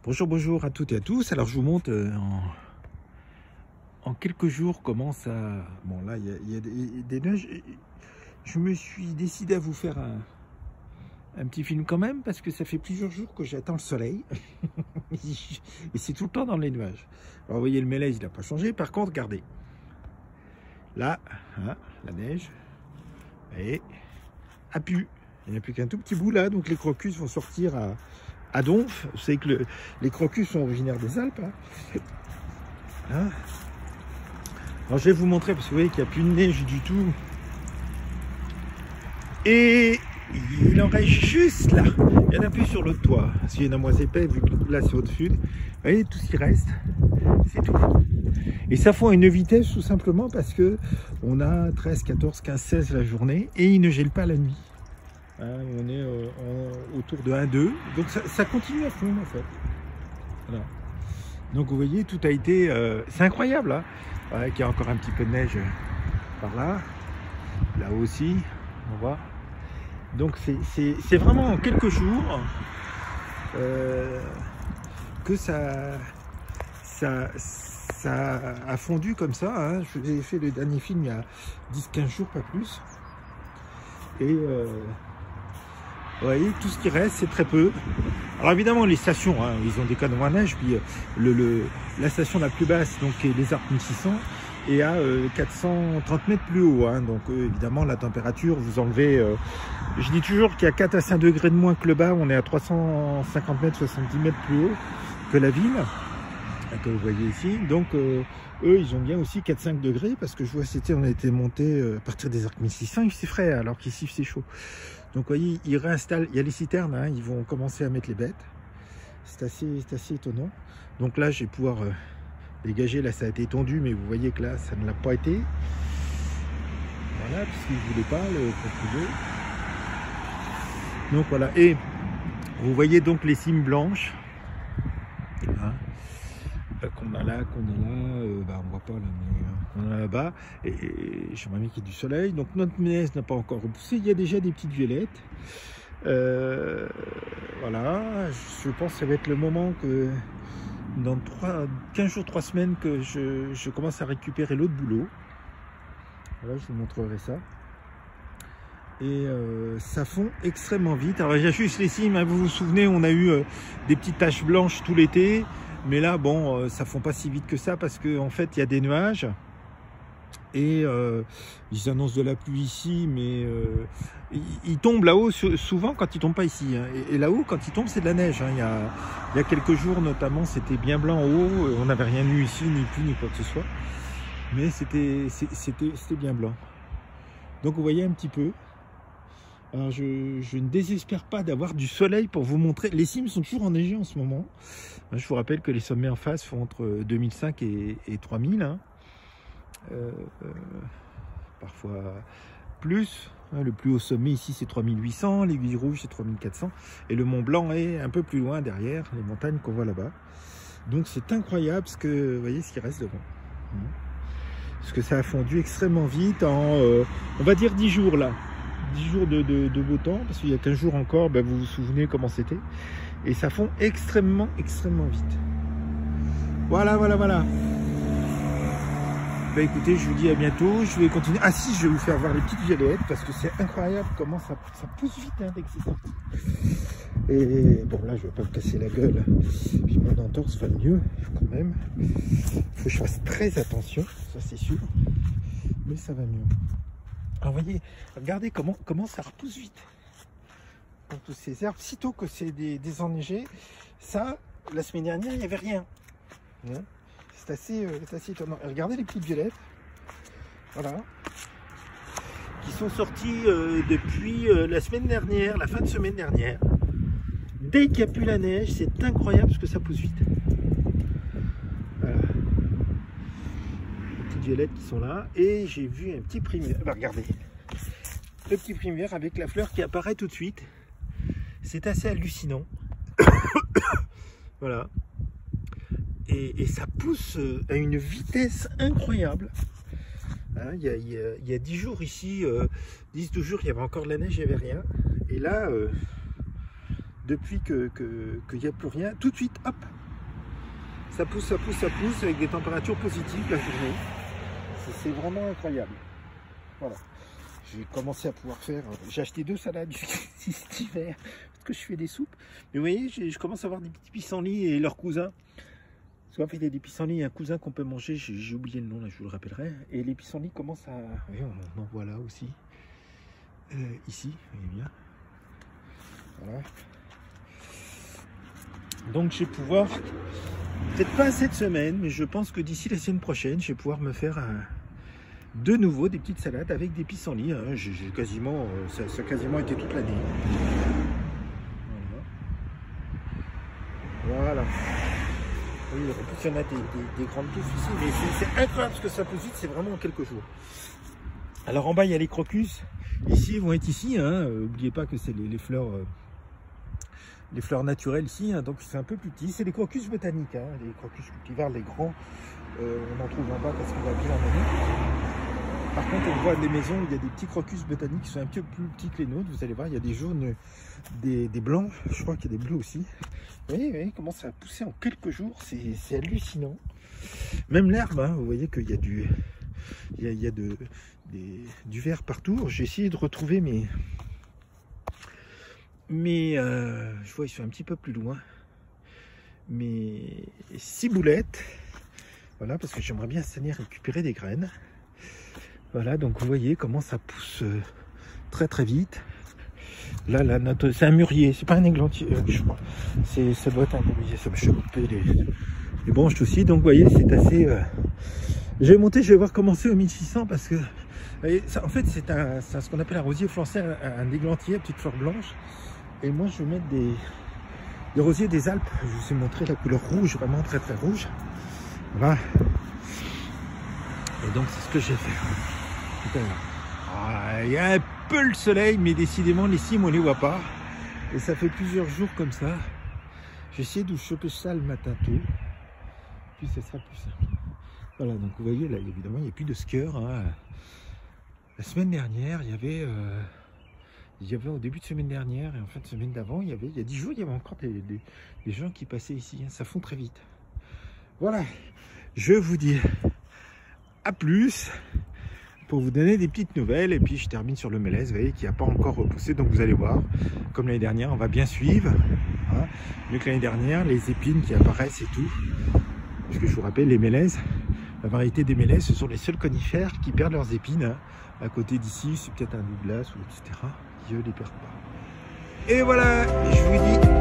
Bonjour, bonjour à toutes et à tous. Alors je vous montre en quelques jours comment ça... Bon là il y a des neiges. Je me suis décidé à vous faire un petit film quand même parce que ça fait plusieurs jours que j'attends le soleil. Et c'est tout le temps dans les nuages. Alors vous voyez le mélèze il n'a pas changé. Par contre regardez. Là, hein, la neige. Et a pu. Il n'y a plus qu'un tout petit bout là. Donc les crocus vont sortir à Donf. Vous savez que les crocus sont originaires des Alpes. Hein. Alors je vais vous montrer parce que vous voyez qu'il n'y a plus de neige du tout. Et il en reste juste là. Il n'y en a plus sur le toit. Parce qu'il y en a moins épais vu que là c'est au-dessus. Vous voyez tout ce qui reste, c'est tout. Et ça fond à une vitesse tout simplement parce que on a 13, 14, 15, 16 la journée et il ne gèle pas la nuit. Hein, on est autour de 1, 2. Donc ça continue à fondre en fait. Voilà. Donc vous voyez, tout a été... c'est incroyable, hein, ouais, qu'il y a encore un petit peu de neige par là. Là aussi, on voit. Donc c'est vraiment en quelques jours que ça a fondu comme ça. Hein. Je vous ai fait le dernier film il y a 10-15 jours, pas plus. Et... vous voyez, tout ce qui reste, c'est très peu. Alors évidemment, les stations, hein, ils ont des canons à neige, puis la station la plus basse, donc les Alpes 1600, est à 430 mètres plus haut. Hein, donc évidemment, la température, vous enlevez... je dis toujours qu'il y a 4 à 5 degrés de moins que le bas, on est à 350 mètres, 70 mètres plus haut que la ville, que vous voyez ici. Donc eux, ils ont bien aussi 4-5 degrés, parce que je vois, on a été monté à partir des Alpes 1600, il fait frais, alors qu'ici, c'est chaud. Donc vous voyez, ils réinstallent, il y a les citernes, hein, ils vont commencer à mettre les bêtes. C'est assez étonnant. Donc là, je vais pouvoir dégager, là ça a été tondu, mais vous voyez que là, ça ne l'a pas été. Voilà, puisqu'ils ne voulaient pas le propriétaire. Donc voilà, et vous voyez donc les cimes blanches. Hein, qu'on a là, bah on voit pas là, mais on a là-bas, et j'aimerais bien qu'il y ait du soleil. Donc notre mélèze n'a pas encore repoussé, il y a déjà des petites violettes. Voilà, je pense que ça va être le moment que dans 15 jours, 3 semaines que je commence à récupérer l'autre boulot. Voilà, je vous montrerai ça. Et ça fond extrêmement vite. Alors il y a juste les cimes, hein, vous vous souvenez, on a eu des petites taches blanches tout l'été. Mais là, bon, ça ne fond pas si vite que ça parce qu'en fait, il y a des nuages. Et ils annoncent de la pluie ici, mais ils tombent là-haut souvent quand ils ne tombent pas ici. Hein. Et là-haut, quand ils tombent, c'est de la neige. Hein. Il y a quelques jours, notamment, c'était bien blanc en haut. On n'avait rien eu ici, ni pluie, ni quoi que ce soit. Mais c'était bien blanc. Donc, vous voyez un petit peu. Alors je ne désespère pas d'avoir du soleil pour vous montrer. Les cimes sont toujours enneigées en ce moment. Je vous rappelle que les sommets en face font entre 2005 et 3000. Hein. Parfois plus. Le plus haut sommet ici c'est 3800, l'aiguille rouge c'est 3400. Et le Mont Blanc est un peu plus loin derrière, les montagnes qu'on voit là-bas. Donc c'est incroyable ce que, vous voyez ce qui reste devant. Parce que ça a fondu extrêmement vite en, on va dire 10 jours là. 10 jours de beau temps, parce qu'il y a 15 jours encore, ben vous vous souvenez comment c'était. Et ça fond extrêmement vite. Voilà. Ben écoutez, je vous dis à bientôt. Je vais continuer. Ah si, je vais vous faire voir les petites violettes, parce que c'est incroyable comment ça pousse vite hein, dès que c'est sorti. Et bon, là, je ne vais pas me casser la gueule. Puis mon entorse va mieux, quand même. Il faut que je fasse très attention, ça c'est sûr. Mais ça va mieux. Alors voyez, regardez comment ça repousse vite. Dans tous ces herbes, sitôt que c'est désenneigé, ça, la semaine dernière, il n'y avait rien. Hein, c'est assez étonnant. Et regardez les petites violettes, voilà, qui sont sorties depuis la semaine dernière, la fin de semaine dernière. Dès qu'il n'y a plus la neige, c'est incroyable parce que ça pousse vite. Voilà. Violettes qui sont là et j'ai vu un petit primaire. Bah, regardez le petit primaire avec la fleur qui apparaît tout de suite. C'est assez hallucinant. Voilà, et ça pousse à une vitesse incroyable. Hein, il y a 10 jours ici, 10-12 jours, il y avait encore de la neige, il n'y avait rien. Et là, depuis qu'il n'y a plus rien, tout de suite, hop, ça pousse, ça pousse, ça pousse, avec des températures positives la journée. C'est vraiment incroyable. Voilà. J'ai commencé à pouvoir faire... J'ai acheté 2 salades cet hiver, parce que je fais des soupes. Mais vous voyez, je commence à avoir des petits pissenlits et leurs cousins. Parce qu'en fait, il y a des pissenlits et un cousin qu'on peut manger, j'ai oublié le nom, là, je vous le rappellerai. Et les pissenlits commencent à... Oui, on en voit là aussi. Ici, vous voyez bien. Voilà. Donc, je vais pouvoir... Peut-être pas cette semaine, mais je pense que d'ici la semaine prochaine, je vais pouvoir me faire de nouveau des petites salades avec des pissenlits. Hein. J'ai quasiment... ça a quasiment été toute l'année. Voilà. Oui, en plus, il y en a des grandes touffes ici, mais c'est incroyable ce que ça pousse vite, c'est vraiment en quelques jours. Alors en bas, il y a les crocus. Ici, ils vont être ici. N'oubliez pas que c'est les fleurs naturelles ici, hein, donc c'est un peu plus petit. C'est les crocus botaniques, hein, les crocus cultivars, les grands. On en trouve en bas parce qu'on va bien en mener. Par contre, on voit des maisons où il y a des petits crocus botaniques qui sont un petit peu plus petits que les nôtres. Vous allez voir, il y a des jaunes, des blancs. Je crois qu'il y a des bleus aussi. Vous voyez comment ça a poussé en quelques jours. C'est hallucinant. Même l'herbe, hein, vous voyez qu'il y a du vert partout. J'ai essayé de retrouver je vois, ils sont un petit peu plus loin. Mes ciboulettes. Voilà, parce que j'aimerais bien cette année récupérer des graines. Voilà, donc vous voyez comment ça pousse très très vite. Là, c'est un mûrier, c'est pas un églantier, je crois. Ça doit être un mûrier, ça va choper les branches aussi. Donc vous voyez, c'est assez... Je vais monter, je vais voir comment c'est au 1600 parce que... Ça, en fait, c'est ce qu'on appelle un rosier français, un églantier, petite fleur blanche. Et moi, je vais mettre des rosiers des Alpes. Je vous ai montré la couleur rouge, vraiment très très rouge. Voilà. Et donc, c'est ce que j'ai fait. Il y a un peu le soleil, mais décidément les cimes on les voit pas. Et ça fait plusieurs jours comme ça. J'ai essayé de choper ça le matin tôt. Puis ça sera plus simple. Voilà, donc vous voyez là, évidemment, il n'y a plus de skieurs. Hein. La semaine dernière, il y avait au début de semaine dernière et en fin de semaine d'avant, il y a 10 jours, il y avait encore des gens qui passaient ici. Hein. Ça fond très vite. Voilà, je vous dis à plus. Pour vous donner des petites nouvelles, et puis je termine sur le mélèze, vous voyez, qui n'a pas encore repoussé, donc vous allez voir, comme l'année dernière, on va bien suivre, hein, mieux que l'année dernière, les épines qui apparaissent et tout, parce que je vous rappelle, les mélèzes, la variété des mélèzes, ce sont les seuls conifères qui perdent leurs épines, hein. À côté d'ici, c'est peut-être un Douglas, ou etc., qui eux les perdent pas. Et voilà, je vous dis